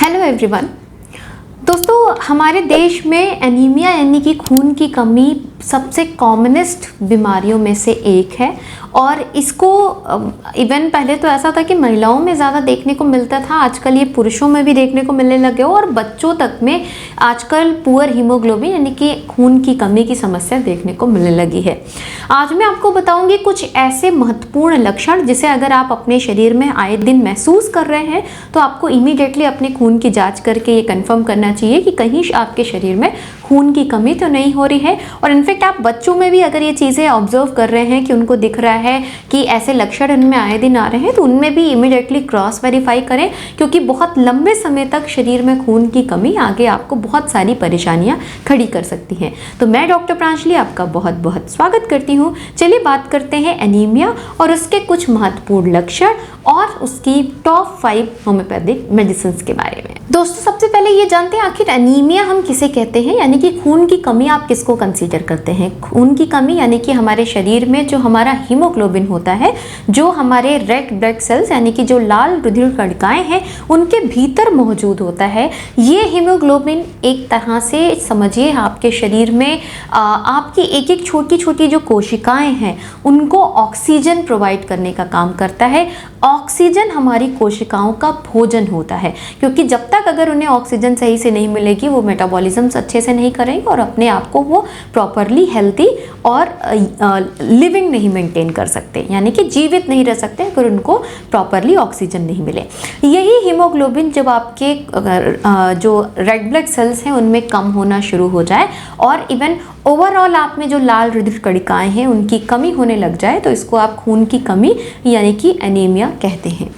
Hello everyone. दोस्तों, हमारे देश में एनीमिया यानी कि खून की कमी सबसे कॉमनेस्ट बीमारियों में से एक है और इसको इवन पहले तो ऐसा था कि महिलाओं में ज़्यादा देखने को मिलता था, आजकल ये पुरुषों में भी देखने को मिलने लगे और बच्चों तक में आजकल पुअर हीमोग्लोबिन यानी कि खून की कमी की समस्या देखने को मिलने लगी है। आज मैं आपको बताऊंगी कुछ ऐसे महत्वपूर्ण लक्षण जिसे अगर आप अपने शरीर में आए दिन महसूस कर रहे हैं तो आपको इमीडिएटली अपने खून की जाँच करके ये कन्फर्म करना चाहिए कि कहीं आपके शरीर में खून की कमी तो नहीं हो रही है। और इनफैक्ट आप बच्चों में भी अगर ये चीज़ें ऑब्जर्व कर रहे हैं कि उनको दिख रहा है कि ऐसे लक्षण उनमें आए दिन आ रहे हैं तो उनमें भी इमीडिएटली क्रॉस वेरीफाई करें, क्योंकि बहुत लंबे समय तक शरीर में खून की कमी आगे आपको बहुत सारी परेशानियां खड़ी कर सकती हैं। तो मैं डॉक्टर प्रांजलि आपका बहुत बहुत स्वागत करती हूँ। चलिए बात करते हैं एनीमिया और उसके कुछ महत्वपूर्ण लक्षण और उसकी टॉप 5 होम्योपैथिक मेडिसिन के बारे में। दोस्तों, सबसे पहले ये जानते हैं आखिर एनीमिया हम किसे कहते हैं, यानी कि खून की कमी आप किसको कंसीडर करते हैं। खून की कमी यानी कि हमारे शरीर में जो हमारा हीमोग्लोबिन होता है, जो हमारे रेड ब्लड सेल्स यानी कि जो लाल रुधिर कणिकाएं हैं उनके भीतर मौजूद होता है। ये हीमोग्लोबिन एक तरह से समझिए आपके शरीर में आपकी एक एक छोटी छोटी जो कोशिकाएं हैं उनको ऑक्सीजन प्रोवाइड करने का काम करता है। ऑक्सीजन हमारी कोशिकाओं का भोजन होता है, क्योंकि जब तक अगर उन्हें ऑक्सीजन सही से नहीं मिलेगी वो मेटाबॉलिज्म अच्छे से नहीं करेंगे और अपने आप को वो प्रॉपरली हेल्दी और लिविंग नहीं मेंटेन कर सकते, यानी कि जीवित नहीं रह सकते अगर उनको प्रॉपरली ऑक्सीजन नहीं मिले। यही हीमोग्लोबिन जब आपके जो रेड ब्लड सेल्स हैं उनमें कम होना शुरू हो जाए और इवन ओवरऑल आप में जो लाल रुधिर कणिकाएं हैं उनकी कमी होने लग जाए तो इसको आप खून की कमी यानी कि एनीमिया कहते हैं।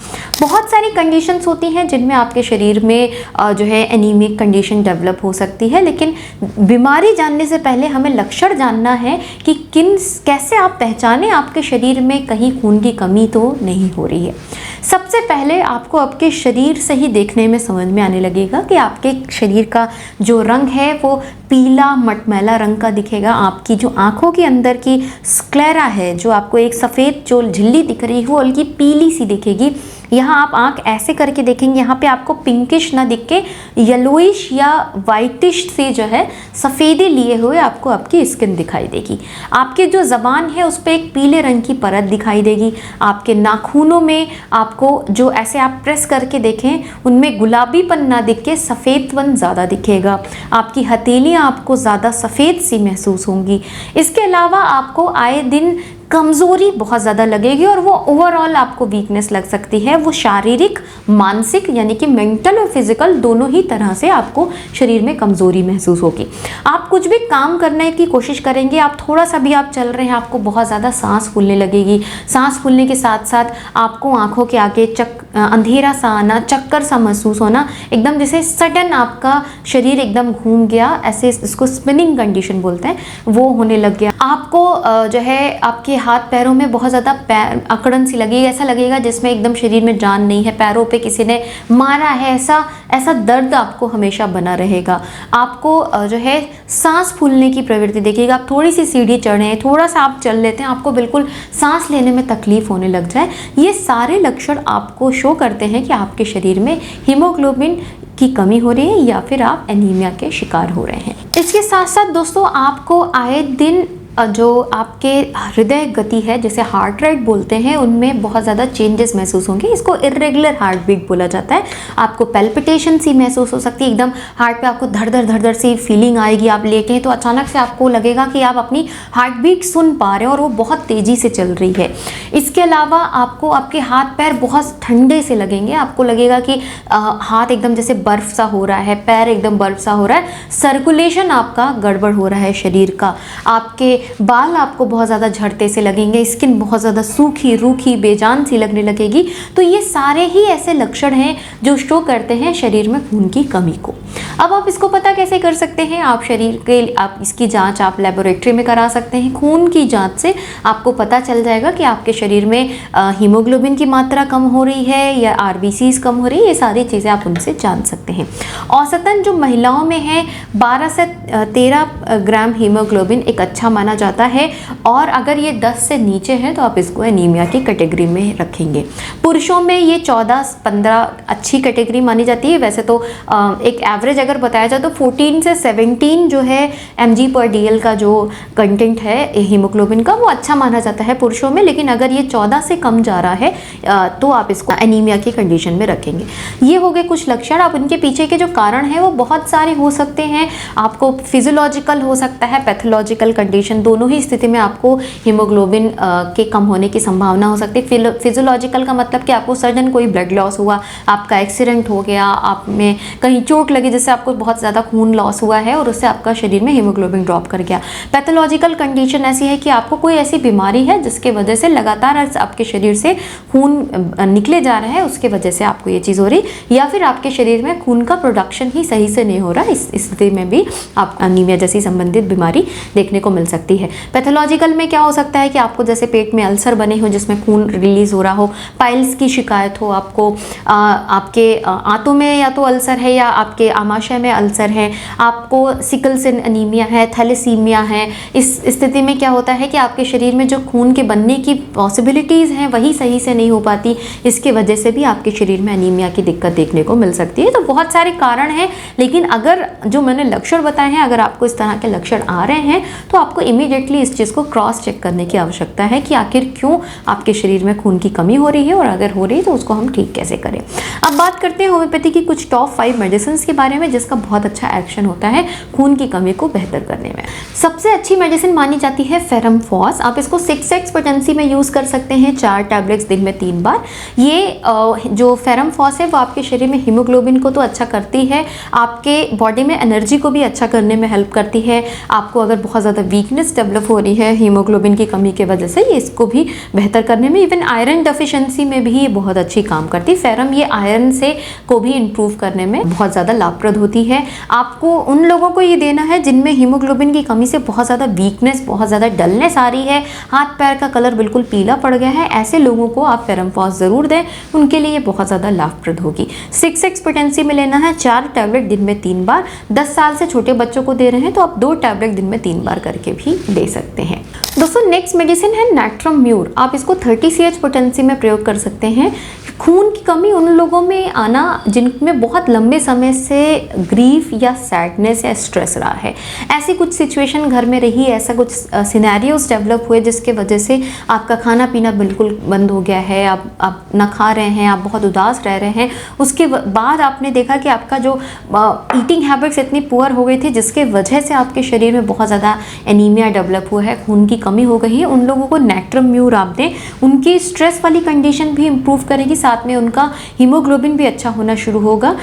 बहुत सारी कंडीशंस होती हैं जिनमें आपके शरीर में जो है एनीमिक कंडीशन डेवलप हो सकती है, लेकिन बीमारी जानने से पहले हमें लक्षण जानना है कि कैसे आप पहचानें आपके शरीर में कहीं खून की कमी तो नहीं हो रही है। सबसे पहले आपको आपके शरीर से ही देखने में समझ में आने लगेगा कि आपके शरीर का जो रंग है वो पीला मटमैला रंग का दिखेगा। आपकी जो आंखों के अंदर की स्क्लेरा है, जो आपको एक सफ़ेद जो झिल्ली दिख रही है वो हल्की पीली सी दिखेगी। यहाँ आप आंख ऐसे करके देखेंगे, यहाँ पे आपको पिंकिश ना दिख के येलोइश या वाइटिश से जो है सफ़ेदी लिए हुए आपको आपकी स्किन दिखाई देगी। आपके जो ज़बान है उस पर एक पीले रंग की परत दिखाई देगी। आपके नाखूनों में आपको जो ऐसे आप प्रेस करके देखें उनमें गुलाबीपन ना दिख के सफ़ेदपन ज़्यादा दिखेगा। आपकी हथेलियाँ आपको ज़्यादा सफ़ेद सी महसूस होंगी। इसके अलावा आपको आए दिन कमज़ोरी बहुत ज़्यादा लगेगी और वो ओवरऑल आपको वीकनेस लग सकती है। वो शारीरिक मानसिक यानी कि मेंटल और फिजिकल दोनों ही तरह से आपको शरीर में कमज़ोरी महसूस होगी। आप कुछ भी काम करने की कोशिश करेंगे, आप थोड़ा सा भी आप चल रहे हैं आपको बहुत ज़्यादा सांस फूलने लगेगी। सांस फूलने के साथ साथ आपको आँखों के आगे अंधेरा सा आना, चक्कर सा महसूस होना, एकदम जैसे सडन आपका शरीर एकदम घूम गया, ऐसे इसको स्पिनिंग कंडीशन बोलते हैं, वो होने लग गया। आपको जो है आपके हाथ पैरों में बहुत ज़्यादा अकड़न सी लगेगी, ऐसा लगेगा जिसमें एकदम शरीर में जान नहीं है, पैरों पे किसी ने मारा है, ऐसा दर्द आपको हमेशा बना रहेगा। आपको जो है सांस फूलने की प्रवृत्ति देखिएगा। आप थोड़ी सी सीढ़ी चढ़े, थोड़ा सा आप चल लेते हैं, आपको बिल्कुल सांस लेने में तकलीफ होने लग जाए। ये सारे लक्षण आपको शो करते हैं कि आपके शरीर में हीमोग्लोबिन की कमी हो रही है या फिर आप एनीमिया के शिकार हो रहे हैं। इसके साथ साथ दोस्तों आपको आए दिन जो आपके हृदय गति है, जैसे हार्ट रेट बोलते हैं, उनमें बहुत ज़्यादा चेंजेस महसूस होंगे। इसको इरेगुलर हार्ट बीट बोला जाता है। आपको पैल्पिटेशन सी महसूस हो सकती है, एकदम हार्ट पे आपको धड़-धड़ सी फीलिंग आएगी। आप लेटे हैं तो अचानक से आपको लगेगा कि आप अपनी हार्ट बीट सुन पा रहे हैं और वो बहुत तेज़ी से चल रही है। इसके अलावा आपको आपके हाथ पैर बहुत ठंडे से लगेंगे। आपको लगेगा कि हाथ एकदम जैसे बर्फ़ सा हो रहा है, पैर एकदम बर्फ़ सा हो रहा है, सर्कुलेशन आपका गड़बड़ हो रहा है शरीर का। आपके बाल आपको बहुत ज़्यादा झड़ते से लगेंगे, स्किन बहुत ज़्यादा सूखी रूखी बेजान सी लगने लगेगी। तो ये सारे ही ऐसे लक्षण हैं जो शो करते हैं शरीर में खून की कमी को। अब आप इसको पता कैसे कर सकते हैं? आप शरीर के आप इसकी जांच आप लेबोरेटरी में करा सकते हैं। खून की जांच से आपको पता चल जाएगा कि आपके शरीर में हीमोग्लोबिन की मात्रा कम हो रही है या आरबीसीज कम हो रही है। ये सारी चीज़ें आप उनसे जान सकते हैं। औसतन जो महिलाओं में है 12 से 13 ग्राम हीमोग्लोबिन एक अच्छा माना जाता है, और अगर ये 10 से नीचे है तो आप इसको एनीमिया की कैटेगरी में रखेंगे। पुरुषों में ये 14-15 अच्छी कैटेगरी मानी जाती है। वैसे तो एक एवरेज अगर बताया जाए तो 14 से 17 जो है mg/dl का जो कंटेंट है हीमोग्लोबिन का, वो अच्छा माना जाता है पुरुषों में। लेकिन अगर ये 14 से कम जा रहा है तो आप इसको एनीमिया की कंडीशन में रखेंगे। ये हो गए कुछ लक्षण। अब उनके पीछे के जो कारण हैं वो बहुत सारे हो सकते हैं। आपको फिजियोलॉजिकल हो सकता है, पैथोलॉजिकल कंडीशन, दोनों ही स्थिति में आपको हीमोग्लोबिन के कम होने की संभावना हो सकती है। फिजियोलॉजिकल का मतलब कि आपको सडन कोई ब्लड लॉस हुआ, आपका एक्सीडेंट हो गया, आप में कहीं चोट लगी जिससे आपको बहुत ज़्यादा खून लॉस हुआ है और उससे आपका शरीर में हीमोग्लोबिन ड्रॉप कर गया। पैथोलॉजिकल कंडीशन ऐसी है कि आपको कोई ऐसी बीमारी है जिसके वजह से लगातार आपके शरीर से खून निकले जा रहा है, उसके वजह से आपको ये चीज़ हो रही, या फिर आपके शरीर में खून का प्रोडक्शन ही सही से नहीं हो रहा। इस स्थिति में भी आप एनीमिया जैसी संबंधित बीमारी देखने को मिल सकती है। पैथोलॉजिकल में क्या हो सकता है कि आपको जैसे पेट में अल्सर बने हो जिसमें खून रिलीज हो रहा हो, पाइल्स की शिकायत हो, आपको आपके आंतों में या तो अल्सर है या आपके आमाशय में अल्सर है, आपको सिकल सेल एनीमिया है, थैलेसीमिया है। इस स्थिति में क्या होता है कि आपके शरीर में जो खून के बनने की पॉसिबिलिटीज़ हैं वही सही से नहीं हो पाती, इसके वजह से भी आपके शरीर में एनीमिया की दिक्कत देखने को मिल सकती है। तो बहुत सारे कारण हैं, लेकिन अगर जो मैंने लक्षण बताए हैं, अगर आपको इस तरह के लक्षण आ रहे हैं तो आपको इमीडिएटली इस चीज़ को क्रॉस चेक करने की आवश्यकता है कि आखिर क्यों आपके शरीर में खून की कमी हो रही है, और अगर हो रही है तो उसको हम ठीक कैसे करें। अब बात करते हैं होम्योपैथी की कुछ टॉप 5 मेडिसिन के बारे में जिसका बहुत अच्छा एक्शन होता है खून की कमी को बेहतर करने में। सबसे अच्छी मेडिसिन मानी जाती है फेरम फॉस। आप इसको 6x पोटेंसी में यूज़ कर सकते हैं, 4 टैबलेट्स दिन में 3 बार। ये जो फेरम फॉस है वो आपके शरीर में हीमोग्लोबिन को तो अच्छा करती है, आपके बॉडी में एनर्जी को भी अच्छा करने में हेल्प करती है। आपको अगर बहुत ज़्यादा वीकनेस डेवलप हो रही है हीमोग्लोबिन की कमी के वजह से, ये इसको भी बेहतर करने में, इवन आयरन डेफिशिएंसी में भी ये बहुत अच्छी काम करती है। फेरम ये आयरन से को भी इम्प्रूव करने में बहुत ज़्यादा लाभप्रद होती है। आपको उन लोगों को ये देना है जिनमें हीमोग्लोबिन की कमी से बहुत ज़्यादा वीकनेस, बहुत ज़्यादा डलनेस आ रही है, हाथ पैर का कलर बिल्कुल पीला पड़ गया है, ऐसे लोगों को आप फेरम फॉस ज़रूर दें, उनके लिए ये बहुत ज़्यादा लाभप्रद होगी। 6x पोटेंसी में लेना है, 4 टैबलेट दिन में 3 बार। 10 साल से छोटे बच्चों को दे रहे हैं तो आप 2 टैबलेट दिन में 3 बार करके भी ले सकते हैं। दोस्तों नेक्स्ट मेडिसिन है नैट्रम म्यूर। आप इसको 30 CH पोटेंसी में प्रयोग कर सकते हैं। खून की कमी उन लोगों में आना जिनमें बहुत लंबे समय से ग्रीफ या सैडनेस या स्ट्रेस रहा है, ऐसी कुछ सिचुएशन घर में रही, ऐसा कुछ सिनेरियोज डेवलप हुए जिसके वजह से आपका खाना पीना बिल्कुल बंद हो गया है, आप ना खा रहे हैं, आप बहुत उदास रह रहे हैं, उसके बाद आपने देखा कि आपका जो ईटिंग हैबिट्स इतनी पुअर हो गई थी जिसके वजह से आपके शरीर में बहुत ज़्यादा एनीमिया डेवलप हुआ है, खून की कमी हो गई है, उन लोगों को नैट्रम म्यूर आप दें। उनकी स्ट्रेस वाली कंडीशन भी इम्प्रूव करेगी, साथ में उनका हीमोग्लोबिन भी अच्छा होना शुरू होगा।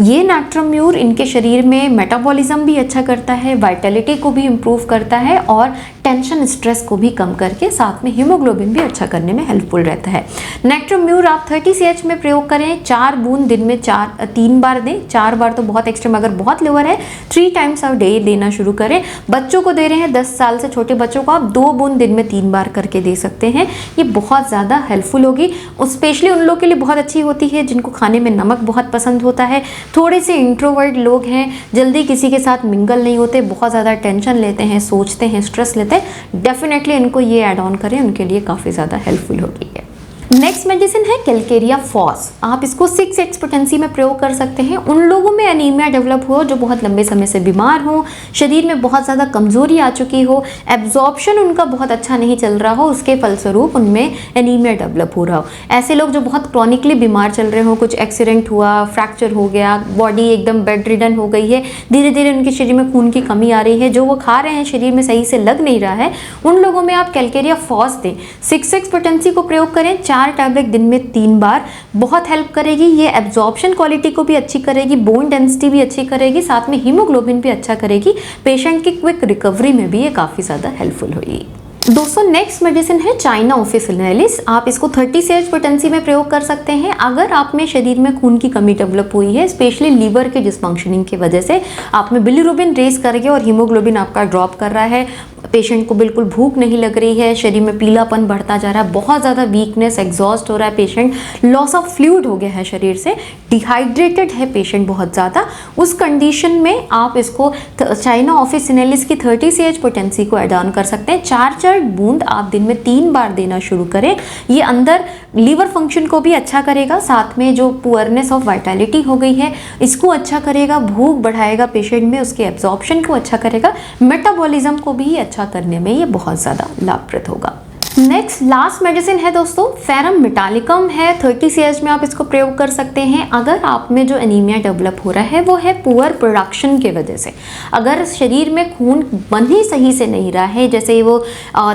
ये नैट्रम म्यूर इनके शरीर में मेटाबॉलिज्म भी अच्छा करता है, वाइटलिटी को भी इम्प्रूव करता है और टेंशन स्ट्रेस को भी कम करके साथ में हीमोग्लोबिन भी अच्छा करने में हेल्पफुल रहता है। नैट्रम म्यूर आप 30 CH में प्रयोग करें, 4 बूंद दिन में 3 बार दें। 4 बार तो बहुत एक्सट्रीम, अगर बहुत लोअर है 3 टाइम्स अ डे देना शुरू करें। बच्चों को दे रहे हैं, 10 साल से छोटे बच्चों को आप 2 बूंद दिन में 3 बार करके दे सकते हैं। ये बहुत ज़्यादा हेल्पफुल होगी, स्पेशली उन लोग के लिए बहुत अच्छी होती है जिनको खाने में नमक बहुत पसंद होता है, थोड़े से इंट्रोवर्ट लोग हैं, जल्दी किसी के साथ मिंगल नहीं होते, बहुत ज़्यादा टेंशन लेते हैं, सोचते हैं, स्ट्रेस लेते हैं, डेफिनेटली इनको ये ऐड ऑन करें, उनके लिए काफ़ी ज़्यादा हेल्पफुल होगी है। नेक्स्ट मेडिसिन है कैलकेरिया फॉस। आप इसको 6x पोटेंसी में प्रयोग कर सकते हैं। उन लोगों में एनीमिया डेवलप हो जो बहुत लंबे समय से बीमार हो, शरीर में बहुत ज़्यादा कमजोरी आ चुकी हो, एब्जॉर्प्शन उनका बहुत अच्छा नहीं चल रहा हो, उसके फलस्वरूप उनमें एनीमिया डेवलप हो रहा हो। ऐसे लोग जो बहुत क्रॉनिकली बीमार चल रहे हो, कुछ एक्सीडेंट हुआ, फ्रैक्चर हो गया, बॉडी एकदम बेड रिडन हो गई है, धीरे धीरे उनके शरीर में खून की कमी आ रही है, जो वो खा रहे हैं शरीर में सही से लग नहीं रहा है, उन लोगों में आप कैलकेरिया फॉस दें। 6x पोटेंसी को प्रयोग करें, 4 टैबलेट दिन में 3 बार, बहुत हेल्प करेगी। ये एब्जॉर्प्शन क्वालिटी को भी अच्छी करेगी, बोन डेंसिटी भी अच्छी करेगी, साथ में हीमोग्लोबिन भी अच्छा करेगी। पेशेंट की क्विक रिकवरी में भी ये काफ़ी ज़्यादा हेल्पफुल होगी। दोस्तों नेक्स्ट मेडिसिन है चाइना ऑफिसिनालिस। आप इसको 30 एज पोटेंसी में प्रयोग कर सकते हैं अगर आप में शरीर में खून की कमी डेवलप हुई है, स्पेशली लीवर के डिसफंक्शनिंग की वजह से आप में बिलिरुबिन रेस करके और हीमोग्लोबिन आपका ड्रॉप कर रहा है, पेशेंट को बिल्कुल भूख नहीं लग रही है, शरीर में पीलापन बढ़ता जा रहा है, बहुत ज़्यादा वीकनेस, एग्जॉस्ट हो रहा है पेशेंट, लॉस ऑफ फ्लूइड हो गया है शरीर से, डिहाइड्रेटेड है पेशेंट बहुत ज़्यादा, उस कंडीशन में आप इसको चाइना ऑफिसिनालिस की 30 एज पोटेंसी को ऐड ऑन कर सकते हैं। 4 बूंद आप दिन में 3 बार देना शुरू करें। ये अंदर लीवर फंक्शन को भी अच्छा करेगा, साथ में जो पुअरनेस ऑफ वाइटैलिटी हो गई है इसको अच्छा करेगा, भूख बढ़ाएगा पेशेंट में, उसके एब्जॉर्प्शन को अच्छा करेगा, मेटाबॉलिज्म को भी अच्छा करने में ये बहुत ज़्यादा लाभप्रद होगा। नेक्स्ट लास्ट मेडिसिन है दोस्तों फेरम मेटालिकम है। 30 एज में आप इसको प्रयोग कर सकते हैं अगर आप में जो एनीमिया डेवलप हो रहा है वो है पुअर प्रोडक्शन के वजह से। अगर शरीर में खून बन ही सही से नहीं रहा है, जैसे वो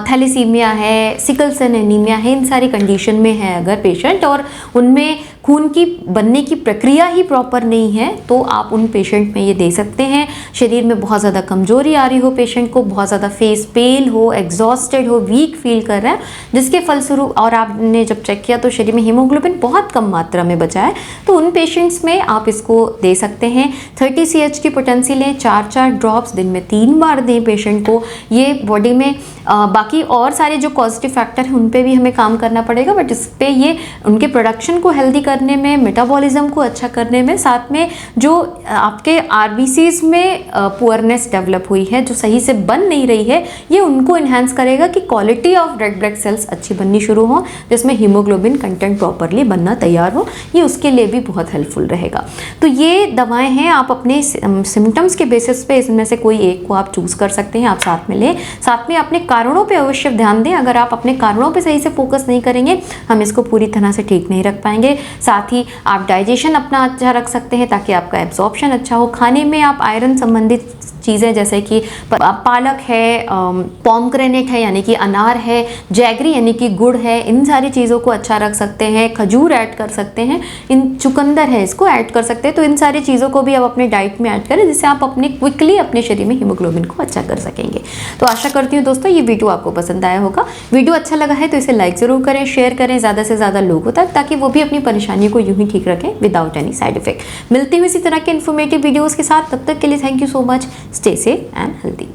थैलेसीमिया है, सिकल सेल एनीमिया है, इन सारी कंडीशन में है अगर पेशेंट और उनमें खून की बनने की प्रक्रिया ही प्रॉपर नहीं है, तो आप उन पेशेंट में ये दे सकते हैं। शरीर में बहुत ज़्यादा कमजोरी आ रही हो पेशेंट को, बहुत ज़्यादा फेस पेल हो, एग्जॉस्टेड हो, वीक फील कर रहा है, जिसके फलस्वरूप और आपने जब चेक किया तो शरीर में हीमोग्लोबिन बहुत कम मात्रा में बचा है, तो उन पेशेंट्स में आप इसको दे सकते हैं। 30 CH की पोटेंसी लें, 4 ड्रॉप्स दिन में 3 बार दें पेशेंट को। ये बॉडी में बाकी और सारे जो पॉजिटिव फैक्टर हैं उन पे भी हमें काम करना पड़ेगा, बट इस पे ये उनके प्रोडक्शन को हेल्दी करने में, मेटाबॉलिज्म को अच्छा करने में, साथ में जो आपके RBCs में पुअरनेस डेवलप हुई है, जो सही से बन नहीं रही है, ये उनको इन्हांस करेगा कि quality of red blood cells अच्छी बननी शुरू हो, जिसमें हीमोग्लोबिन कंटेंट प्रॉपरली बनना तैयार हो, ये उसके लिए भी बहुत हेल्पफुल रहेगा। तो ये दवाएं हैं, आप अपने सिम्टम्स के बेसिस पे इसमें से कोई एक को आप चूज कर सकते हैं, आप साथ में लें। साथ में अपने कारणों पे अवश्य ध्यान दें, अगर आप अपने कारणों पे सही से फोकस नहीं करेंगे हम इसको पूरी तरह से ठीक नहीं रख पाएंगे। साथ ही आप डाइजेशन अपना अच्छा रख सकते हैं ताकि आपका एब्जॉर्प्शन अच्छा हो। खाने में आप आयरन संबंधित चीज़ें जैसे कि पालक है, पॉमग्रेनेट है यानी कि अनार है, जैगरी यानी कि गुड़ है, इन सारी चीज़ों को अच्छा रख सकते हैं। खजूर ऐड कर सकते हैं, इन चुकंदर है इसको ऐड कर सकते हैं। तो इन सारी चीज़ों को भी आप अपने डाइट में ऐड करें, जिससे आप अपने क्विकली अपने शरीर में हीमोग्लोबिन को अच्छा कर सकेंगे। तो आशा करती हूँ दोस्तों ये वीडियो आपको पसंद आया होगा। वीडियो अच्छा लगा है तो इसे लाइक ज़रूर करें, शेयर करें ज़्यादा से ज़्यादा लोगों तक, ताकि वो भी अपनी परेशानी को यूं ही ठीक रखें विदाउट एनी साइड इफेक्ट। मिलती हुई इसी तरह के इन्फॉर्मेटिव वीडियोज़ के साथ, तब तक के लिए thank you so much. Stay safe and healthy.